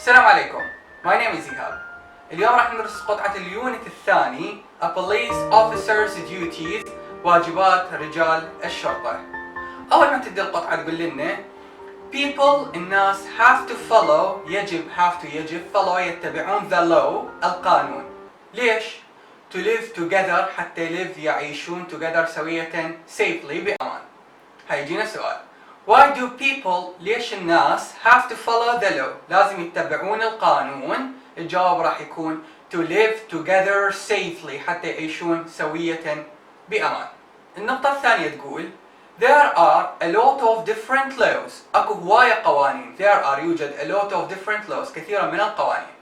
السلام عليكم. My name is ايهاب. اليوم راح ندرس قطعة اليونت الثاني A Police Officer's Duties واجبات رجال الشرطة. أول ما تبدأ القطعة تقول لنا People الناس have to follow يجب follow يتبعون the law القانون. ليش؟ To live together حتى live يعيشون together سوية safely بأمان. هيجينا سؤال Why do people ليش الناس have to follow the law لازم يتبعون القانون؟ الجواب راح يكون to live together safely حتى يعيشون سوية بأمان. النقطة الثانية تقول There are a lot of different laws أكو هواية قوانين يوجد a lot of different laws كثيرا من القوانين.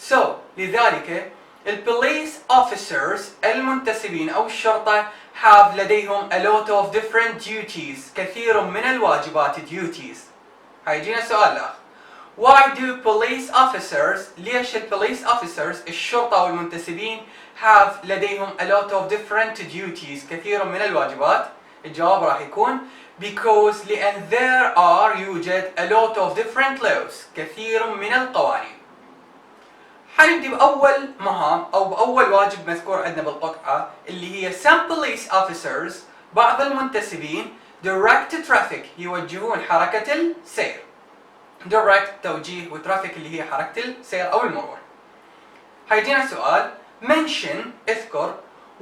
So لذلك البوليس officers المنتسبين أو الشرطة have لديهم a lot of different duties كثير من الواجبات duties. هيجينا سؤال آخر Why do police officers ليش البوليس officers الشرطة والمنتسبين have لديهم a lot of different duties كثير من الواجبات؟ الجواب راح يكون because لأن there are يوجد a lot of different laws كثير من القوانين. حنبدي بأول مهام أو بأول واجب مذكور عندنا بالقطعة اللي هي some police officers بعض المنتسبين direct traffic يوجهون حركة السير. direct توجيه وترافيك اللي هي حركة السير أو المرور. هيجينا سؤال mention اذكر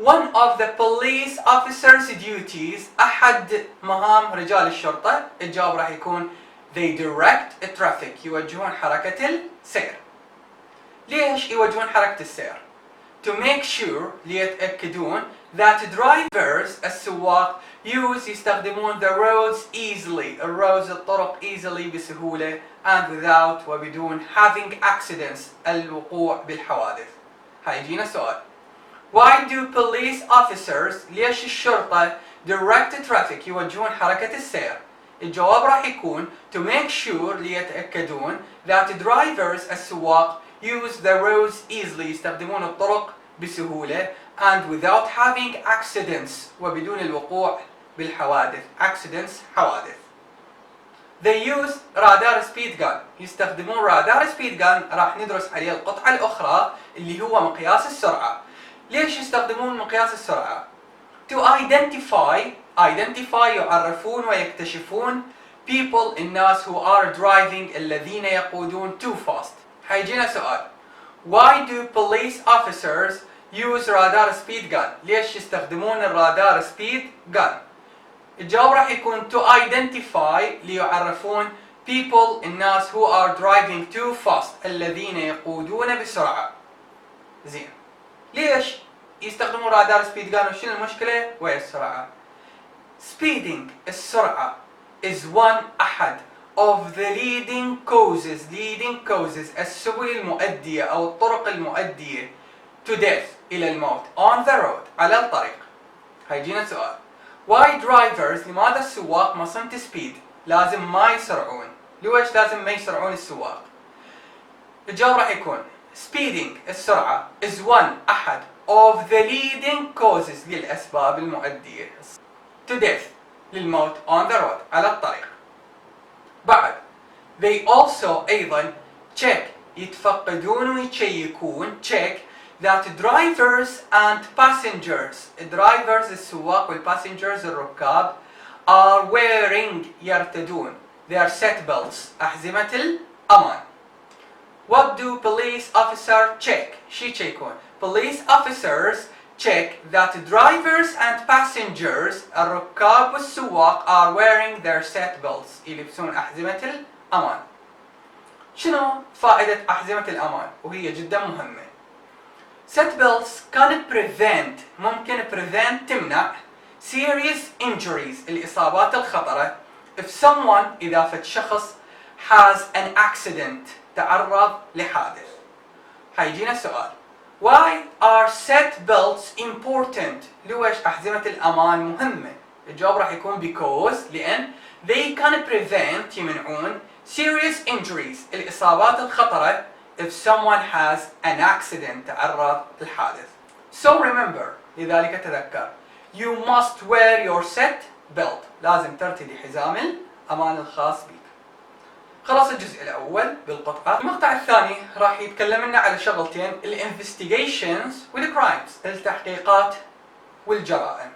one of the police officers duties أحد مهام رجال الشرطة. الجواب راح يكون they direct traffic يوجهون حركة السير. ليش يوجهون حركة السير؟ To make sure ليتأكدون that drivers السواق يستخدمون the roads easily الطرق easily بسهولة and without وبدون having accidents الوقوع بالحوادث. هيجينا سؤال Why do police officers ليش الشرطة direct traffic يوجهون حركة السير؟ الجواب راح يكون to make sure ليتأكدون that drivers السواق use the roads easily يستخدمون الطرق بسهولة and without having accidents وبدون الوقوع بالحوادث. accidents حوادث. They use radar speed gun يستخدمون radar speed gun راح ندرس عليه القطعة الأخرى اللي هو مقياس السرعة. ليش يستخدمون مقياس السرعة؟ To identify يعرفون ويكتشفون people الناس who are driving الذين يقودون too fast. هيجينا سؤال Why do police officers use radar speed gun؟ ليش يستخدمون الرادار speed gun؟ الجواب راح يكون to identify ليعرفون people الناس who are driving too fast الذين يقودون بسرعة. زين ليش يستخدمون رادار speed gun وشنو المشكلة ويا السرعة؟ Speeding السرعة is one أحد of the leading causes السبل المؤدية أو الطرق المؤدية to death إلى الموت on the road على الطريق. هيجينا سؤال Why drivers لماذا السواق mustn't speed لازم ما يسرعون؟ ليش لازم ما يسرعون السواق؟ الجواب راح يكون speeding السرعة is one أحد of the leading causes للأسباب المؤدية to death للموت on the road على الطريق. بعد they also أيضا check يتفقدون ويشيكون check that drivers and passengers drivers السواق والpassengers الركاب are wearing يرتدون their seat belts أحزمة الأمان. What do police officers check؟ شي يشيكون police officers check that drivers and passengers الركاب والسواق are wearing their seat belts يلبسون أحزمة الأمان. شنو فائدة أحزمة الأمان وهي جدا مهمة؟ seat belts can prevent ممكن prevent تمنع serious injuries الإصابات الخطرة if someone إذا فد شخص has an accident تعرض لحادث. هيجينا سؤال Why are seat belts important؟ ليش أحزمة الأمان مهمة؟ الجواب راح يكون because لأن they can prevent يمنعون serious injuries الإصابات الخطرة if someone has an accident تعرض للحادث. So remember لذلك تذكر you must wear your seat belt لازم ترتدي حزام الأمان الخاص بك. خلاص الجزء الأول بالقطعة. المقطع الثاني راح يتكلم لنا على شغلتين: الانفستيجيشنز والكرايمز، التحقيقات والجرائم.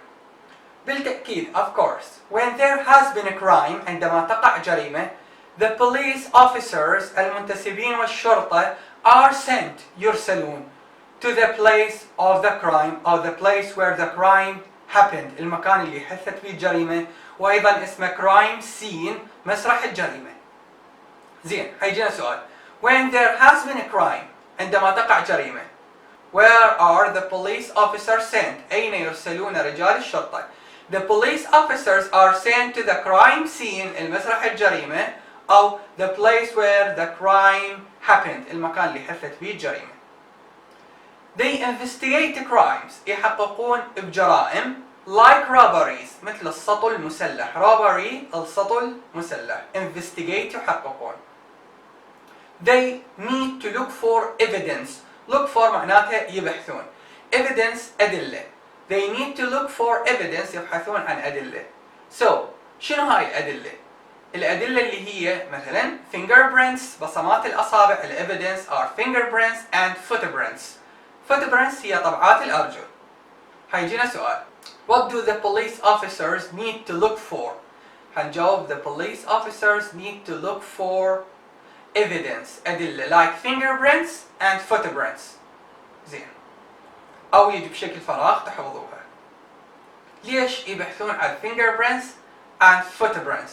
بالتأكيد of course when there has been a crime، عندما تقع جريمة، the police officers المنتسبين والشرطة are sent يرسلون to the place of the crime or the place where the crime happened، المكان اللي حدثت فيه الجريمة، وأيضا اسمه crime scene، مسرح الجريمة. زين، حيجينا سؤال: when there has been a crime، عندما تقع جريمة، where are the police officers sent؟ أين يرسلون رجال الشرطة؟ The police officers are sent to the crime scene، المسرح الجريمة، أو the place where the crime happened، المكان اللي حدثت فيه الجريمة. They investigate crimes، يحققون بجرائم، like robberies، مثل السطو المسلح. robbery السطو المسلح. investigate يحققون. They need to look for evidence. look for معناتها يبحثون. evidence أدلة. They need to look for evidence، يبحثون عن أدلة. So شنو هاي الأدلة؟ الأدلة اللي هي مثلا fingerprints، بصمات الأصابع. evidence are fingerprints and footprints. footprints هي طبعات الأرجل. حيجينا سؤال: What do the police officers need to look for؟ حنجاوب the police officers need to look for evidence، أدلة like fingerprints and footprints. زين، أو يجي بشكل فراغ تحفظوها. ليش يبحثون عن fingerprints and footprints؟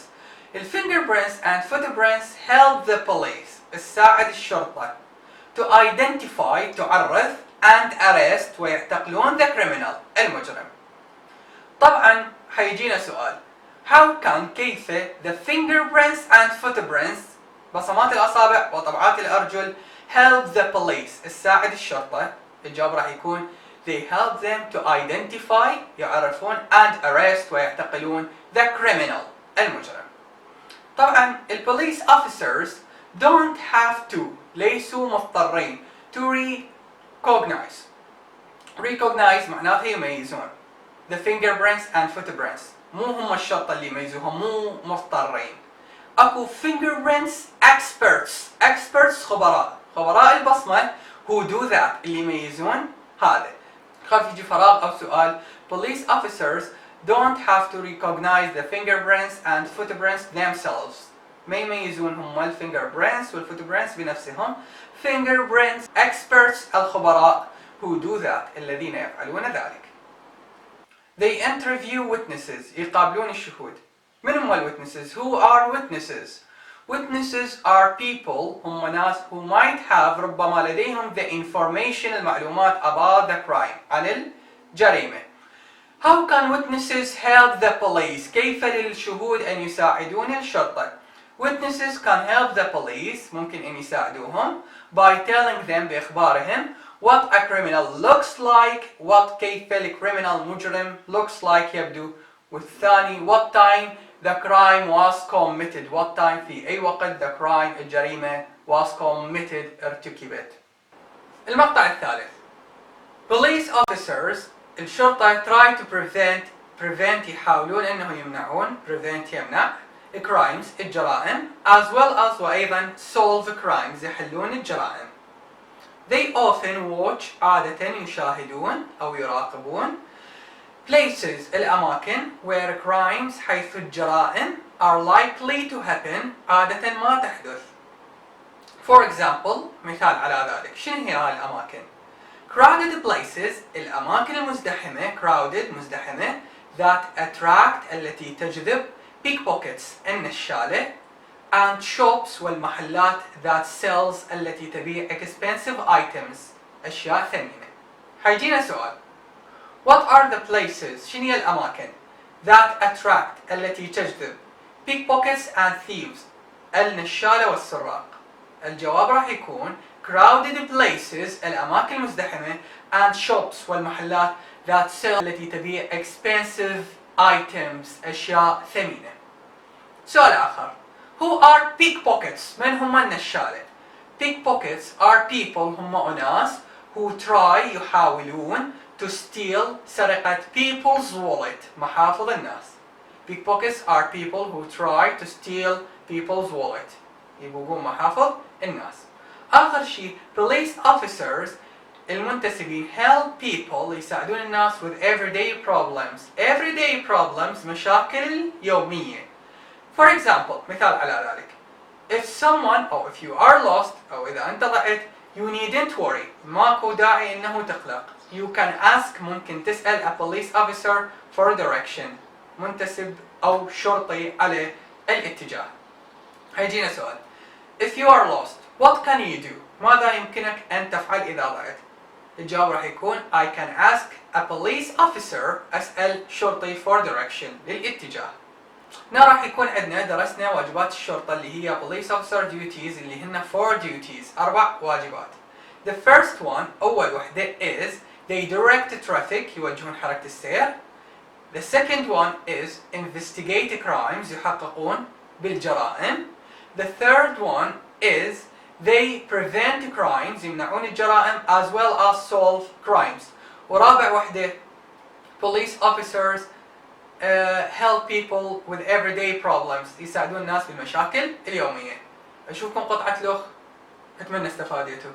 الfingerprints and footprints help the police، تساعد الشرطة to identify، تعرف، and arrest، ويعتقلون the criminal، المجرم. طبعا حيجينا سؤال: how can، كيف the fingerprints and footprints، بصمات الأصابع وطبعات الأرجل، help the police، تساعد الشرطة؟ الجواب راح يكون they help them to identify، يعرفون، and arrest، ويعتقلون the criminal، المجرم. طبعا البوليس officers don't have to، ليسوا مضطرين to recognize معناته يميزون the fingerprints and footprints. مو هم الشرطة اللي يميزوهم، مو مضطرين. اكو fingerprints experts خبراء البصمة who do that، اللي يميزون هذا. خاف يجي فراغ أو سؤال: police officers don't have to recognize the fingerprints and footprints themselves. ما يميزون هم الفينجربرينتس والفوتبرينتس بنفسهم. fingerprints experts الخبراء who do that، الذين يفعلون ذلك. They interview witnesses، يقابلون الشهود. من هم الwitnesses؟ who are witnesses؟ witnesses are people، هم ناس who might have، ربما لديهم the information، المعلومات about the crime، عن الجريمة. How can witnesses help the police؟ كيف للشهود أن يساعدون الشرطة؟ Witnesses can help the police، ممكن أن يساعدوهم by telling them، بإخبارهم what a criminal looks like، كيف الكريمنال مجرم looks like يبدو. والثاني what time the crime was committed، what time في أي وقت the crime الجريمة was committed ارتكبت. المقطع الثالث: police officers، الشرطة try to prevent يحاولون أنه يمنعون، prevent يمنع crimes الجرائم، as well as وأيضا solve crimes يحلون الجرائم. They often watch، عادة يشاهدون أو يراقبون places الأماكن where crimes، حيث الجرائم are likely to happen، عادة ما تحدث. For example، مثال على ذلك، شنو هي هاي الأماكن؟ crowded places، الأماكن المزدحمة، crowded مزدحمة، that attract التي تجذب، pickpockets النشالة، and shops والمحلات that sells التي تبيع expensive items أشياء ثمينة. حيجينا سؤال: What are the places؟ شنو هي الأماكن that attract التي تجذب pickpockets and thieves النشالة والسراق؟ الجواب راح يكون crowded places الأماكن المزدحمة and shops والمحلات that sell التي تبيع expensive items أشياء ثمينة. سؤال آخر: Who are pickpockets؟ من هم النشالة؟ Pickpockets are people، هم أناس who try يحاولون to steal سرقة people's wallet محافظ الناس. Pickpockets are people who try to steal people's wallet. يبقون محافظ الناس. آخر شيء police officers المنتسبين help people يساعدون الناس with everyday problems مشاكل يومية. For example مثال على ذلك if someone أو if you are lost أو إذا أنت ضعت you needn't worry ماكو داعي إنه تقلق. You can ask ممكن تسأل a police officer for direction منتسب أو شرطي على الاتجاه. هيجينا سؤال if you are lost what can you do ماذا يمكنك أن تفعل إذا ضعت؟ الجواب راح يكون I can ask a police officer أسأل شرطي for direction للاتجاه. هنا راح يكون عندنا درسنا واجبات الشرطة اللي هي police officer duties اللي هن 4 duties 4 واجبات. The first one أول وحدة is they direct traffic يوجهون حركة السير. The second one is investigate crimes يحققون بالجرائم. The third one is they prevent crimes يمنعون الجرائم as well as solve crimes. ورابع وحدة police officers help people with everyday problems يساعدون الناس بالمشاكل اليومية. أشوفكم قطعة لغ أتمنى استفاديتوا.